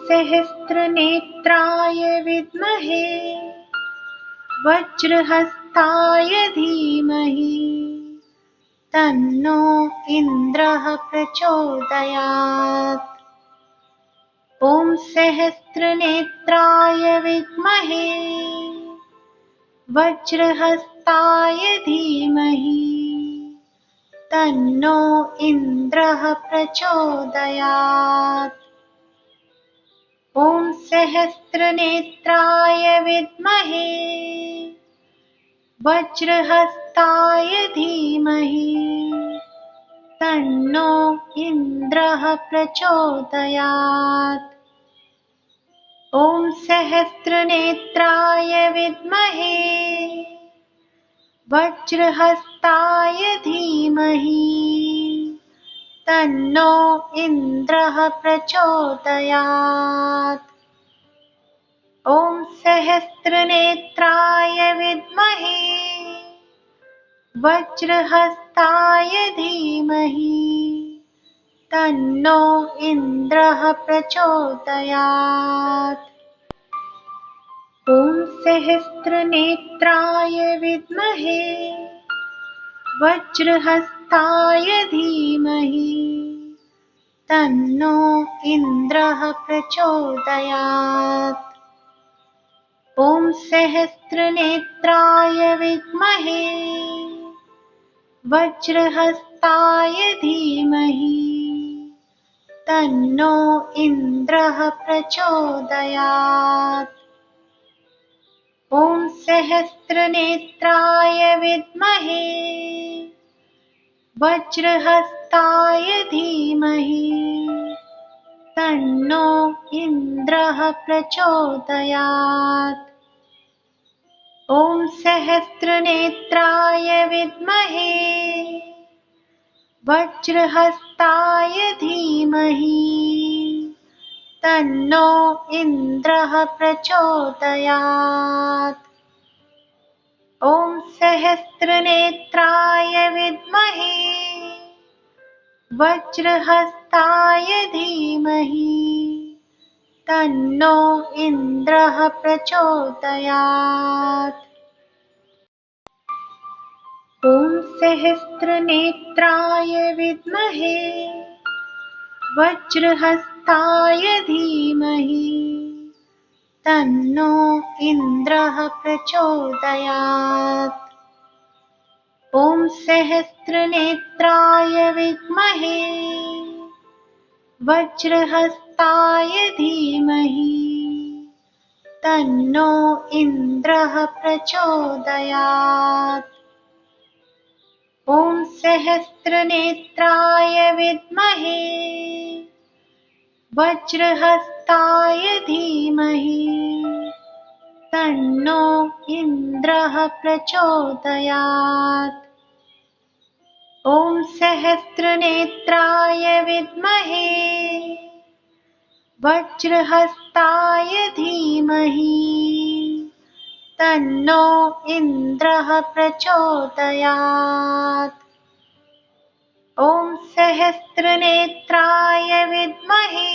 सहस्रनेत्राय विद्महे वज्रहस्ताय धीमहि तन्नो इन्द्रः प्रचोदयात्। ॐ सहस्रनेत्राय विद्महे वज्रहस्ताय धीमहि तन्नो इन्द्रः प्रचोदयात्। ॐ सहस्रनेत्राय विद्महे वज्रहस्ताय धीमहि तन्नो इन्द्रः प्रचोदयात्। ॐ सहस्रनेत्राय विद्महे वज्रहस्ताय धीमहि तन्नो इन्द्रः प्रचोदयात्। ॐ सहस्रनेत्राय विद्महे वज्रहस्ताय धीमहि तन्नो इन्द्रः प्रचोदयात्। ॐ सहस्रनेत्राय विद्महे वज्रहस्ताय धीमहि तन्नो इन्द्रः प्रचोदयात्। ॐ सहस्रनेत्राय विद्महे वज्रहस्ताय धीमहि तन्नो इन्द्रः प्रचोदयात्। ॐ सहस्रनेत्राय विद्महे वज्रहस्ताय धीमहि तन्नो इन्द्रः प्रचोदयात्। ॐ सहस्रनेत्राय विद्महे वज्रहस्ताय धीमहि तन्नो इन्द्रः प्रचोदयात्। ॐ सहस्रनेत्राय विद्महे वज्रहस्ताय धीमहि तन्नो इन्द्रः प्रचोदयात्। ॐ सहस्रनेत्राय विद्महे वज्रहस्ताय धीमहि तन्नो इन्द्रः प्रचोदयात्। ॐ सहस्रनेत्राय विद्महे वज्रहस्ताय धीमहि तन्नो इन्द्रः प्रचोदयात्। ॐ सहस्रनेत्राय विद्महे वज्रहस्ताय धीमहि तन्नो इन्द्रः प्रचोदयात्। ॐ सहस्रनेत्राय विद्महे वज्रहस्ताय धीमहि तन्नो इन्द्रः प्रचोदयात्। ॐ सहस्रनेत्राय विद्महे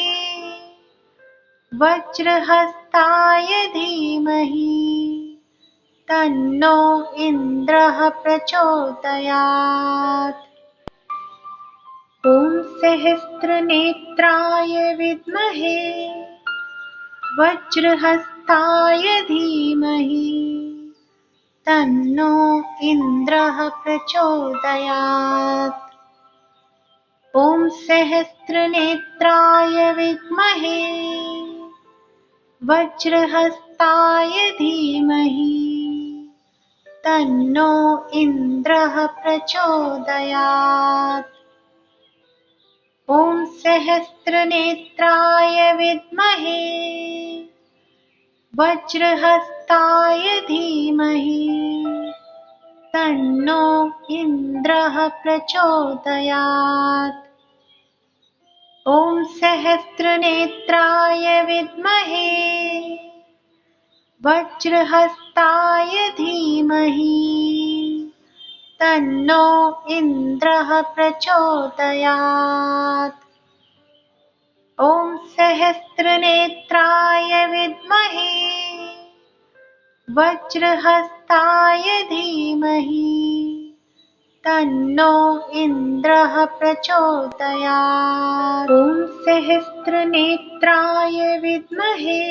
वज्रहस्ताय धीमहि तन्नो इन्द्रः प्रचोदयात्। ॐ सहस्रनेत्राय विद्महे वज्रहस्ताय धीमहि तन्नो इन्द्रः प्रचोदयात्। ॐ सहस्रनेत्राय विद्महे वज्रहस्ताय धीमहि तन्नो इन्द्रः प्रचोदयात्। ॐ सहस्रनेत्राय विद्महे वज्रहस्ताय धीमहि तन्नो इन्द्रः प्रचोदयात्। ॐ सहस्रनेत्राय विद्महे वज्रहस्ताय धीमहि तन्नो इन्द्रः प्रचोदयात्। ॐ सहस्रनेत्राय विद्महे वज्रहस्ताय धीमहि तन्नो इन्द्रः प्रचोदयात्। ॐ सहस्रनेत्राय विद्महे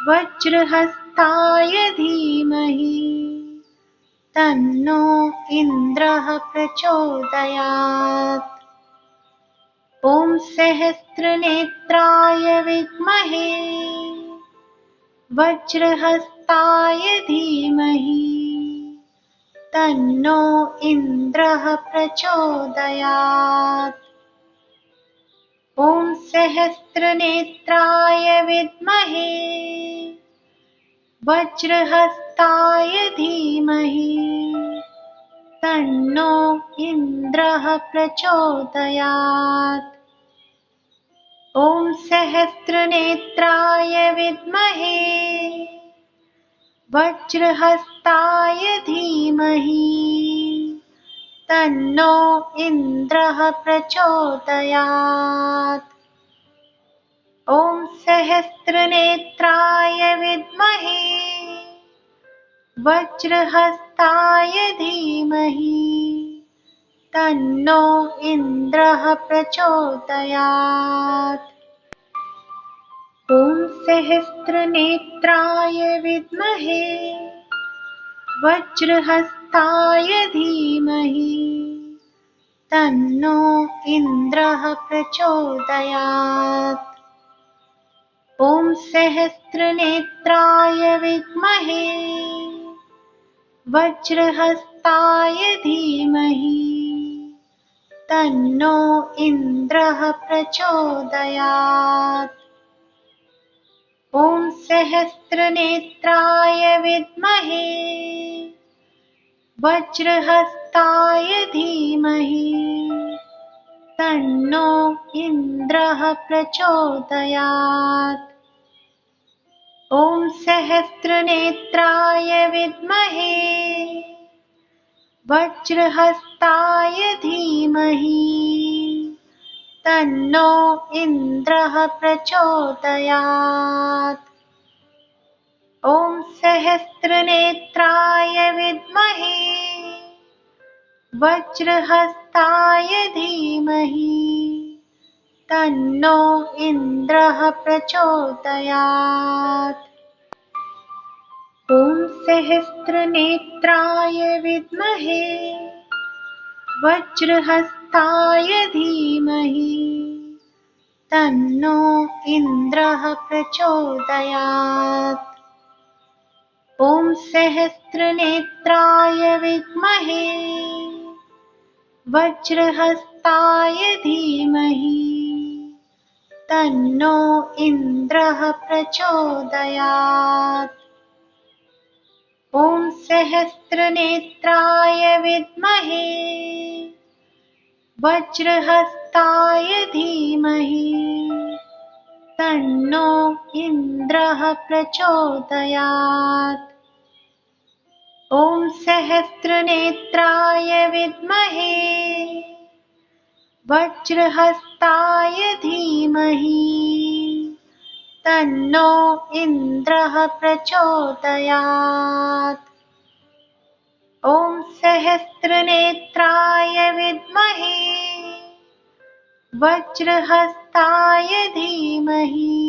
वज्रहस्ताय धीमहि तन्नो इन्द्रः प्रचोदयात्। ॐ सहस्रनेत्राय विद्महे वज्रहस्ताय धीमहि तन्नो इन्द्रः प्रचोदयात्। ॐ सहस्रनेत्राय विद्महे वज्रहस्ताय धीमहि तन्नो इन्द्रः प्रचोदयात्। ॐ सहस्रनेत्राय विद्महे वज्रहस्ताय धीमहि तन्नो इन्द्रः प्रचोदयात्। ॐ सहस्रनेत्राय विद्महे वज्रहस्ताय धीमहि तन्नो इन्द्रः प्रचोदयात्। ॐ सहस्रनेत्राय विद्महे वज्रहस्ताय धीमहि तन्नो इन्द्रः प्रचोदयात्। ॐ सहस्रनेत्राय विद्महे वज्रहस्ताय धीमहि तन्नो इन्द्रः प्रचोदयात्। ॐ सहस्रनेत्राय विद्महे वज्रहस्ताय धीमहि तन्नो इन्द्रः प्रचोदयात्। ॐ सहस्रनेत्राय विद्महे वज्रहस्ताय धीमहि तन्नो इन्द्रः प्रचोदयात्। ॐ सहस्रनेत्राय विद्महे वज्रहस्ताय धीमहि तन्नो इन्द्रः प्रचोदयात्। ॐ सहस्रनेत्राय विद्महे वज्रहस्ताय धीमहि तन्नो इन्द्रः प्रचोदयात्। ॐ सहस्रनेत्राय विद्महे वज्रहस्ताय धीमहि तन्नो इन्द्रः प्रचोदयात्। ॐ सहस्रनेत्राय विद्महे वज्रहस्ताय धीमहि तन्नो इन्द्रः प्रचोदयात्। ॐ सहस्रनेत्राय विद्महे वज्रहस्ताय धीमहि तन्नो इन्द्रः प्रचोदयात्। ॐ सहस्रनेत्राय विद्महे वज्रहस्ताय धीमहि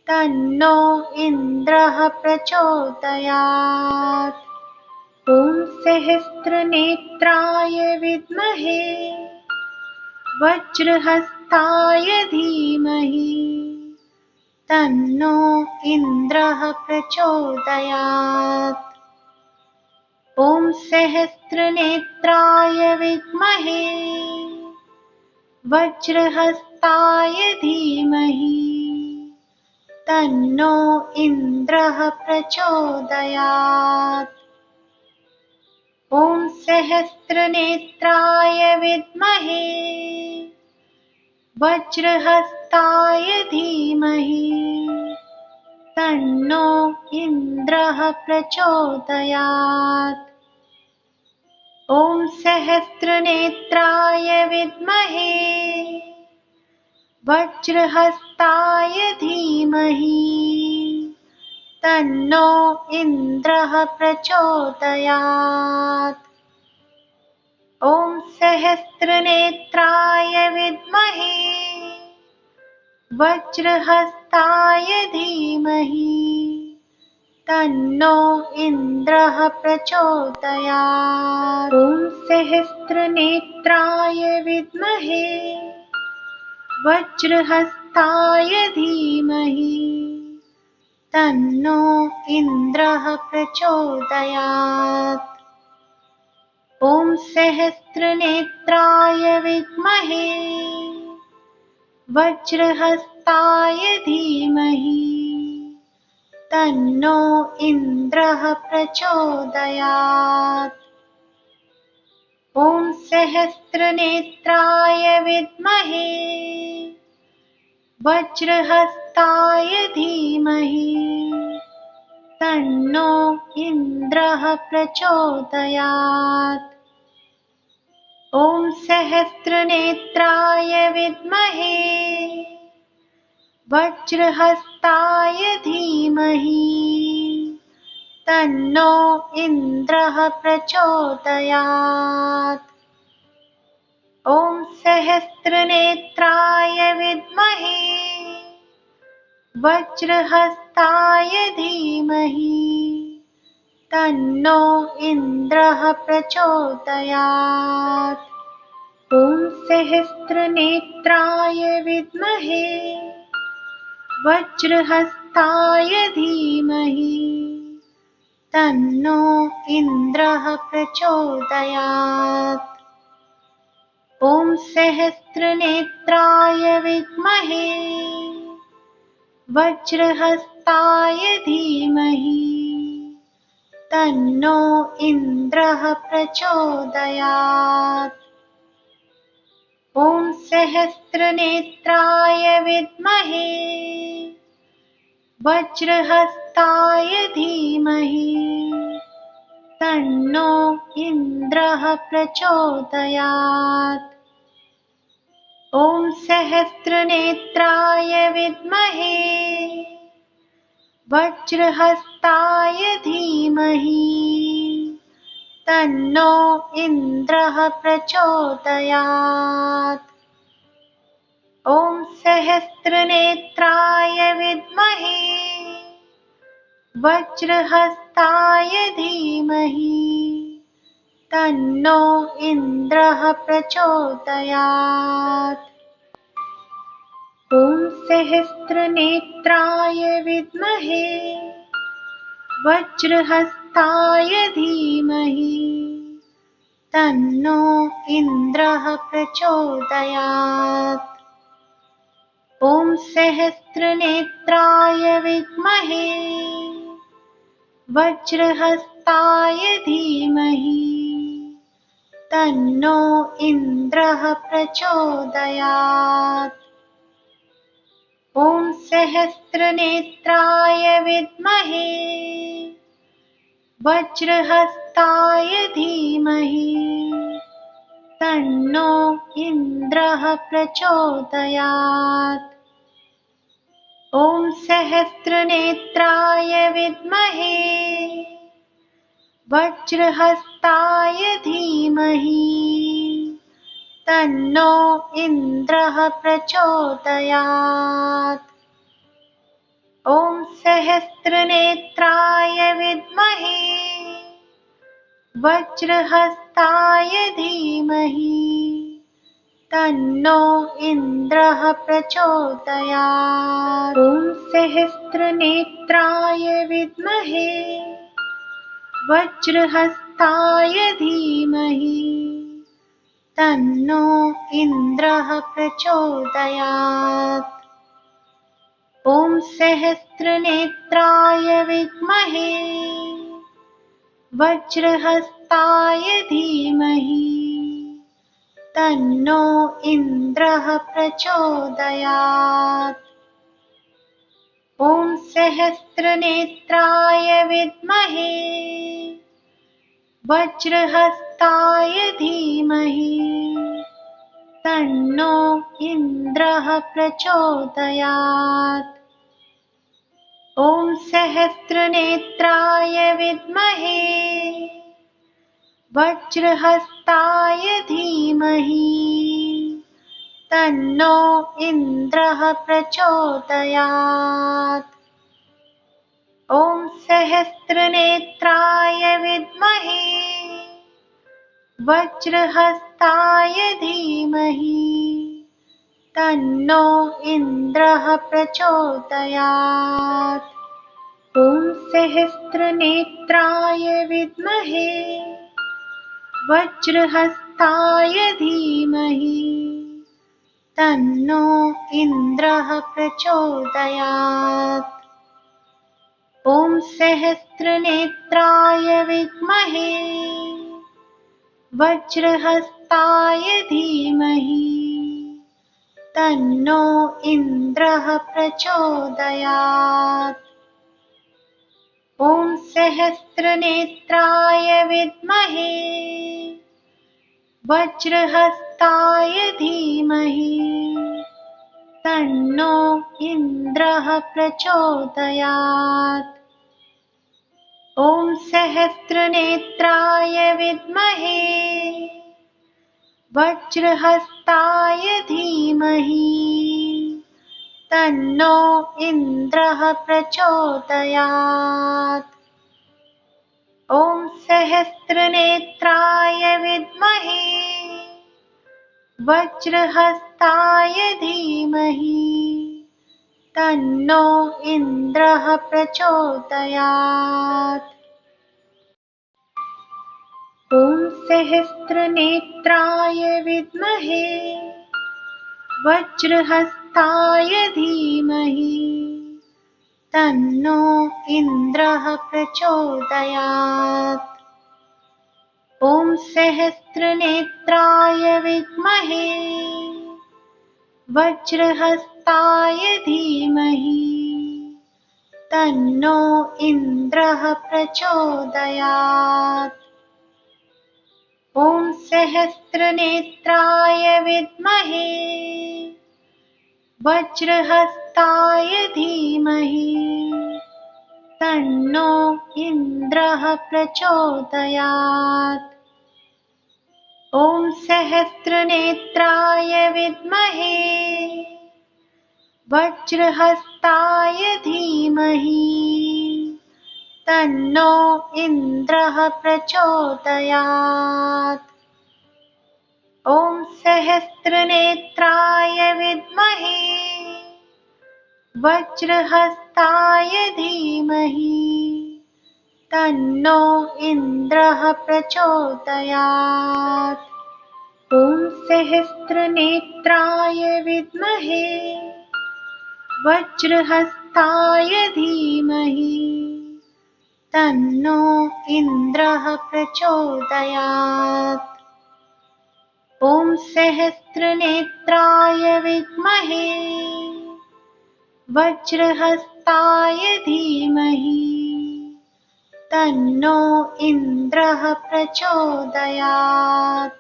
तन्नो इन्द्रः प्रचोदयात्। ॐ सहस्रनेत्राय विद्महे वज्रहस्ताय धीमहि तन्नो इन्द्रः प्रचोदयात्। ॐ सहस्रनेत्राय विद्महे वज्रहस्ताय धीमहि तन्नो इन्द्रः प्रचोदयात्। ॐ सहस्रनेत्राय विद्महे वज्रहस्ताय धीमहि तन्नो इन्द्रः प्रचोदयात्। ॐ सहस्रनेत्राय विद्महे वज्रहस्ताय धीमहि तन्नो इन्द्रः प्रचोदयात्। ॐ सहस्रनेत्राय विद्महे वज्रहस्ताय धीमहि तन्नो इन्द्रः प्रचोदयात्। ॐ सहस्रनेत्राय विद्महे वज्रहस्ताय धीमहि तन्नो इन्द्रः प्रचोदयात्। ॐ सहस्रनेत्राय विद्महे वज्रहस्ताय धीमहि तन्नो इन्द्रः प्रचोदयात्। ॐ सहस्रनेत्राय विद्महे वज्रहस्ताय धीमहि तन्नो इन्द्रः प्रचोदयात्। ॐ सहस्रनेत्राय विद्महे वज्रहस्ताय धीमहि तन्नो इन्द्रः प्रचोदयात्। ॐ सहस्रनेत्राय विद्महे वज्रहस्ताय धीमहि तन्नो इन्द्रः प्रचोदयात्। ॐ सहस्रनेत्राय विद्महे वज्रहस्ताय धीमहि तन्नो इन्द्रः प्रचोदयात्। ॐ सहस्रनेत्राय विद्महे वज्रहस्ताय धीमहि तन्नो इन्द्रः प्रचोदयात्। ॐ सहस्रनेत्राय विद्महे वज्रहस्ताय धीमहि तन्नो इन्द्रः प्रचोदयात्। ॐ सहस्रनेत्राय विद्महे वज्रहस्ताय धीमहि तन्नो इन्द्रः प्रचोदयात्। ॐ सहस्रनेत्राय विद्महे वज्रहस्ताय धीमहि तन्नो इन्द्रः प्रचोदयात्। ॐ सहस्रनेत्राय विद्महे वज्रहस्ताय धीमहि तन्नो इन्द्रः प्रचोदयात्। ॐ सहस्रनेत्राय विद्महे वज्रहस्ताय धीमहि तन्नो इन्द्रः प्रचोदयात्। ॐ सहस्रनेत्राय विद्महे वज्रहस्ताय धीमहि तन्नो इन्द्रः प्रचोदयात्। ॐ सहस्रनेत्राय विद्महे वज्रहस्ताय धीमहि तन्नो इन्द्रः प्रचोदयात्। ॐ सहस्रनेत्राय विद्महे वज्रहस्ताय धीमहि तन्नो इन्द्रः प्रचोदयात्। ॐ सहस्रनेत्राय विद्महे वज्रहस्ताय धीमहि तन्नो इन्द्रः प्रचोदयात्। ॐ सहस्रनेत्राय विद्महे वज्रहस्ताय धीमहि तन्नो इन्द्रः प्रचोदयात्। ॐ सहस्रनेत्राय विद्महे वज्रहस्ताय धीमहि तन्नो इन्द्रः प्रचोदयात्। ॐ सहस्रनेत्राय विद्महे वज्रहस्ताय धीमहि तन्नो इन्द्रः प्रचोदयात्। ॐ सहस्रनेत्राय विद्महे वज्रहस्ताय धीमहि तन्नो इन्द्रः प्रचोदयात्। ॐ सहस्रनेत्राय विद्महे वज्रहस्ताय धीमहि तन्नो इन्द्रः प्रचोदयात्। ॐ सहस्रनेत्राय विद्महे वज्रहस्ताय धीमहि तन्नो इन्द्रः प्रचोदयात्। ॐ सहस्रनेत्राय विद्महे वज्रहस्ताय धीमहि तन्नो इन्द्रः प्रचोदयात्। ॐ सहस्रनेत्राय विद्महे वज्रहस्ताय धीमहि तन्नो इन्द्रः प्रचोदयात्। ॐ सहस्रनेत्राय विद्महे वज्रहस्ताय धीमहि तन्नो इन्द्रः प्रचोदयात्। ॐ सहस्रनेत्राय विद्महे वज्रहस्ताय धीमहि तन्नो इन्द्रः प्रचोदयात्। ॐ सहस्रनेत्राय विद्महे वज्रहस्ताय धीमहि तन्नो इन्द्रः प्रचोदयात्। ॐ सहस्रनेत्राय विद्महे वज्रहस्ताय धीमहि तन्नो इन्द्रः प्रचोदयात्। ॐ सहस्रनेत्राय विद्महे वज्रहस्ताय धीमहि तन्नो इन्द्रः प्रचोदयात्। ॐ सहस्रनेत्राय विद्महे वज्रहस्ताय धीमहि तन्नो इन्द्रः प्रचोदयात्। ॐ सहस्रनेत्राय विद्महे वज्रहस्ताय धीमहि तन्नो इन्द्रः प्रचोदयात्। ॐ सहस्रनेत्राय विद्महे वज्रहस्ताय धीमहि तन्नो इन्द्रः प्रचोदयात्।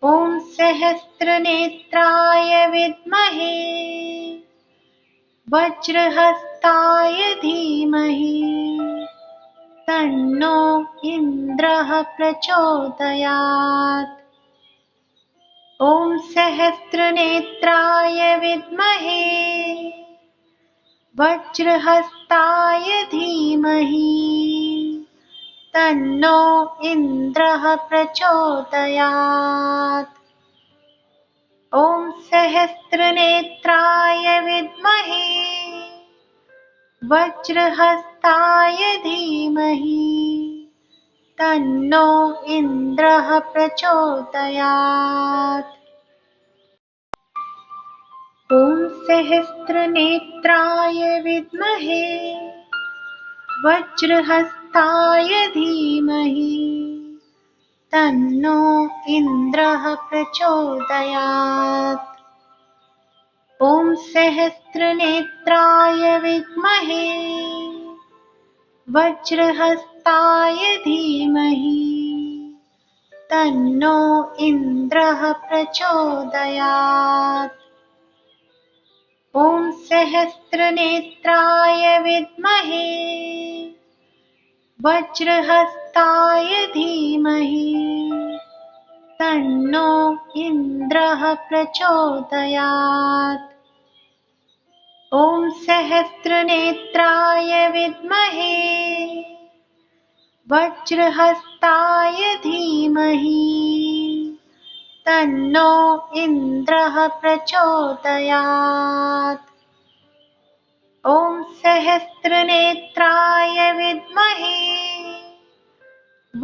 ॐ सहस्रनेत्राय विद्महे वज्रहस्ताय धीमहि तन्नो इन्द्रः प्रचोदयात्। ॐ सहस्रनेत्राय विद्महे वज्रहस्ताय धीमहि तन्नो इन्द्रः प्रचोदयात्। ॐ सहस्रनेत्राय विद्महे वज्रहस्ताय धीमहि तन्नो इन्द्रः प्रचोदयात्। ॐ सहस्रनेत्राय विद्महे वज्रहस्ताय धीमहि तन्नो इन्द्रः प्रचोदयात्। ॐ सहस्रनेत्राय विद्महे वज्रहस्ताय धीमहि तन्नो इन्द्रः प्रचोदयात्। ॐ सहस्रनेत्राय विद्महे वज्रहस्ताय धीमहि तन्नो इन्द्रः प्रचोदयात्। ॐ सहस्रनेत्राय विद्महे वज्रहस्ताय धीमहि तन्नो इन्द्रः प्रचोदयात्। ॐ सहस्रनेत्राय विद्महे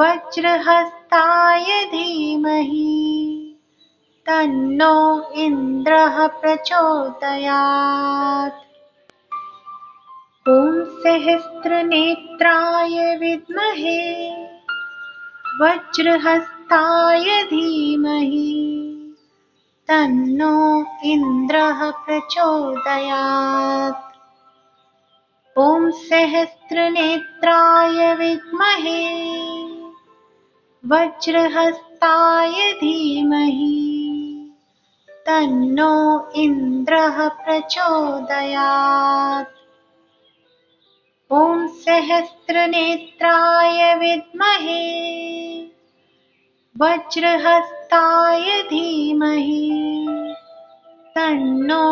वज्रहस्ताय धीमहि तन्नो इन्द्रः प्रचोदयात्। ॐ सहस्रनेत्राय विद्महे वज्रहस्ताय धीमहि तन्नो इन्द्रः प्रचोदयात्। ॐ सहस्रनेत्राय विद्महे वज्रहस्ताय धीमहि तन्नो इन्द्रः प्रचोदयात्। ॐ सहस्रनेत्राय विद्महे वज्रहस्ताय धीमहि तन्नो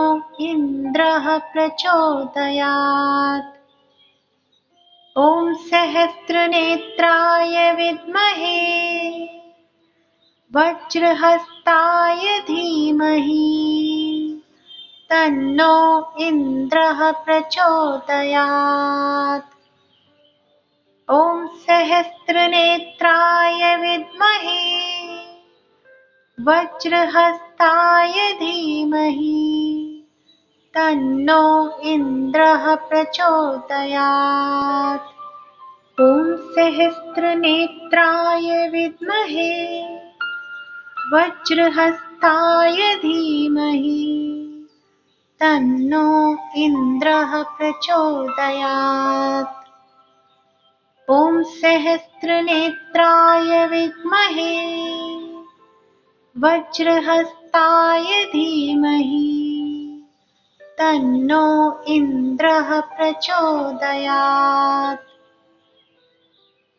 इन्द्रः प्रचोदयात्। ॐ सहस्रनेत्राय विद्महे वज्रहस्ताय धीमहि तन्नो इन्द्रः प्रचोदयात्। ॐ सहस्रनेत्राय विद्महे वज्रहस्ताय धीमहि तन्नो इन्द्रः प्रचोदयात्। ॐ सहस्रनेत्राय विद्महे वज्रहस्ताय धीमहि तन्नो इन्द्रः प्रचोदयात्। ॐ सहस्रनेत्राय विद्महे वज्रहस्ताय धीमहि तन्नो इन्द्रः प्रचोदयात्।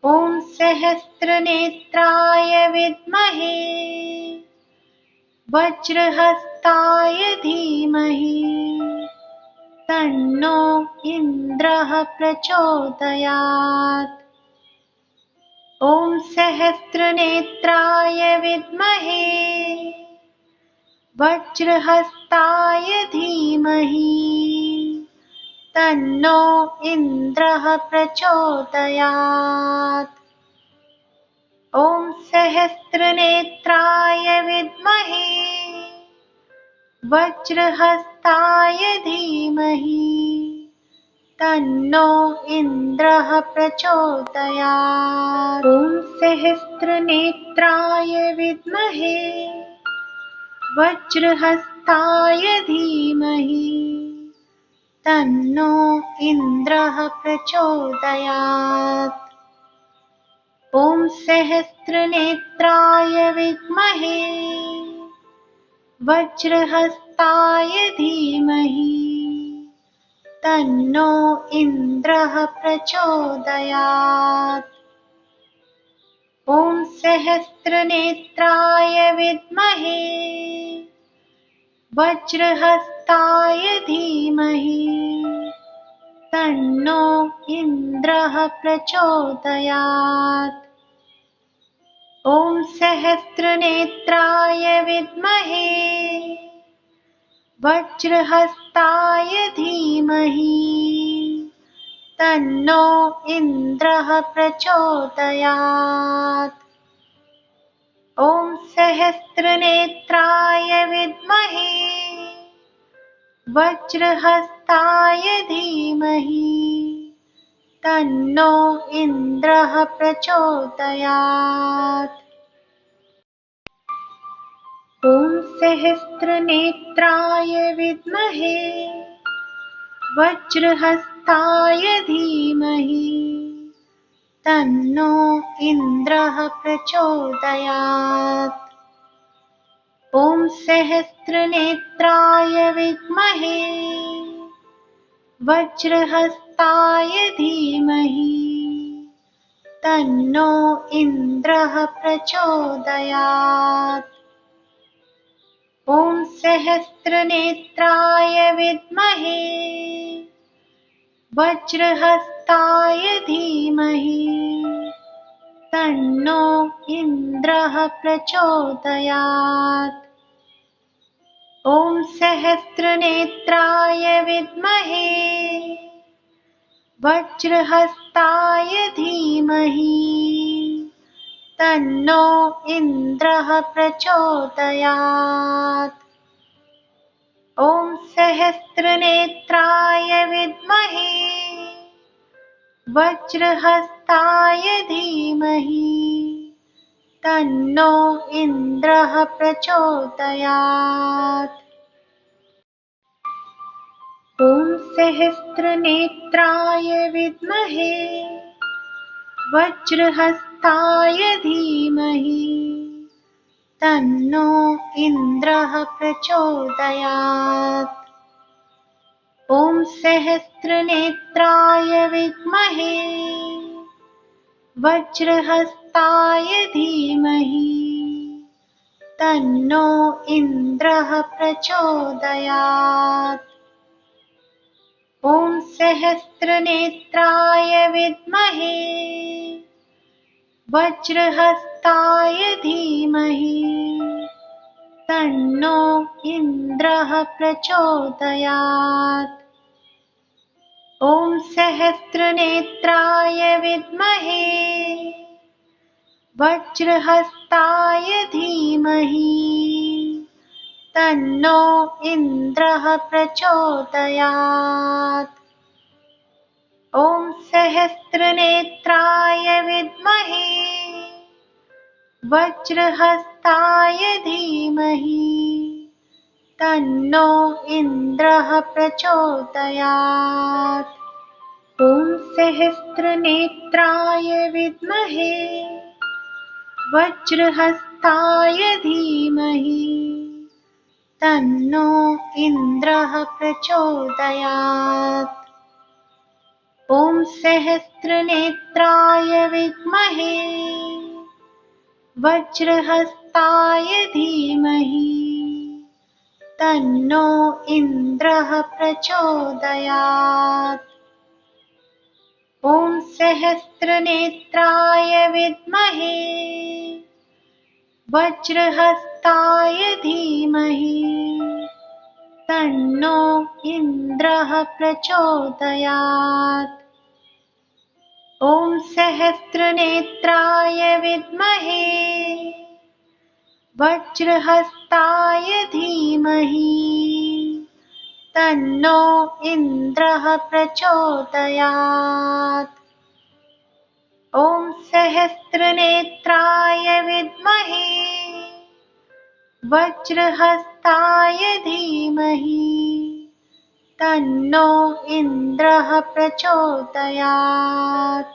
ॐ सहस्रनेत्राय विद्महे वज्रहस्ताय धीमहि तन्नो इन्द्रः प्रचोदयात्। ॐ सहस्रनेत्राय विद्महे वज्रहस्ताय धीमहि तन्नो इन्द्रः प्रचोदयात्। ॐ सहस्रनेत्राय विद्महे वज्रहस्ताय धीमहि तन्नो इन्द्रः प्रचोदयात्। ॐ सहस्रनेत्राय विद्महे वज्रहस्ताय धीमहि तन्नो इन्द्रः प्रचोदयात्। ॐ सहस्रनेत्राय विद्महे वज्रहस्ताय धीमहि तन्नो इन्द्रः प्रचोदयात्। ॐ सहस्रनेत्राय विद्महे वज्रहस्ताय धीमहि तन्नो इन्द्रः प्रचोदयात्। ॐ सहस्रनेत्राय विद्महे वज्रहस्ताय धीमहि तन्नो इन्द्रः प्रचोदयात्। ॐ सहस्रनेत्राय विद्महे वज्रहस्ताय धीमहि तन्नो इन्द्रः प्रचोदयात्। ॐ सहस्रनेत्राय विद्महे वज्रहस्ताय धीमहि तन्नो इन्द्रः प्रचोदयात्। ॐ सहस्रनेत्राय विद्महे वज्रहस्ताय धीमहि तन्नो इन्द्रः प्रचोदयात्। ॐ सहस्रनेत्राय विद्महे वज्रहस्ताय धीमहि तन्नो इन्द्रः प्रचोदयात्। ॐ सहस्रनेत्राय विद्महे वज्रहस्ताय धीमहि तन्नो इन्द्रः प्रचोदयात्। ॐ सहस्रनेत्राय विद्महे वज्रहस्ताय धीमहि तन्नो इन्द्रः प्रचोदयात्। ॐ सहस्रनेत्राय विद्महे वज्रहस्ताय धीमहि तन्नो इन्द्रः प्रचोदयात्। ॐ सहस्रनेत्राय विद्महे वज्रहस्ताय धीमहि तन्नो इन्द्रः प्रचोदयात्। ॐ सहस्रनेत्राय विद्महे वज्रहस्ताय धीमहि तन्नो इन्द्रः प्रचोदयात्। ॐ सहस्रनेत्राय विद्महे वज्रहस्ताय धीमहि तन्नो इन्द्रः प्रचोदयात्। ॐ सहस्रनेत्राय विद्महे वज्रहस्ताय धीमहि तन्नो इन्द्रः प्रचोदयात्। ॐ सहस्रनेत्राय विद्महे वज्रहस्ताय धीमहि तन्नो इन्द्रः प्रचोदयात्। ॐ सहस्रनेत्राय विद्महे वज्रहस्ताय धीमहि तन्नो इन्द्रः प्रचोदयात्। ॐ सहस्रनेत्राय विद्महे वज्रहस्ताय धीमहि तन्नो इन्द्रः प्रचोदयात्। ॐ सहस्रनेत्राय विद्महे वज्रहस्ताय धीमहि तन्नो इन्द्रः प्रचोदयात्। ॐ सहस्रनेत्राय विद्महे वज्रहस्ताय धीमहि तन्नो इन्द्रः प्रचोदयात्।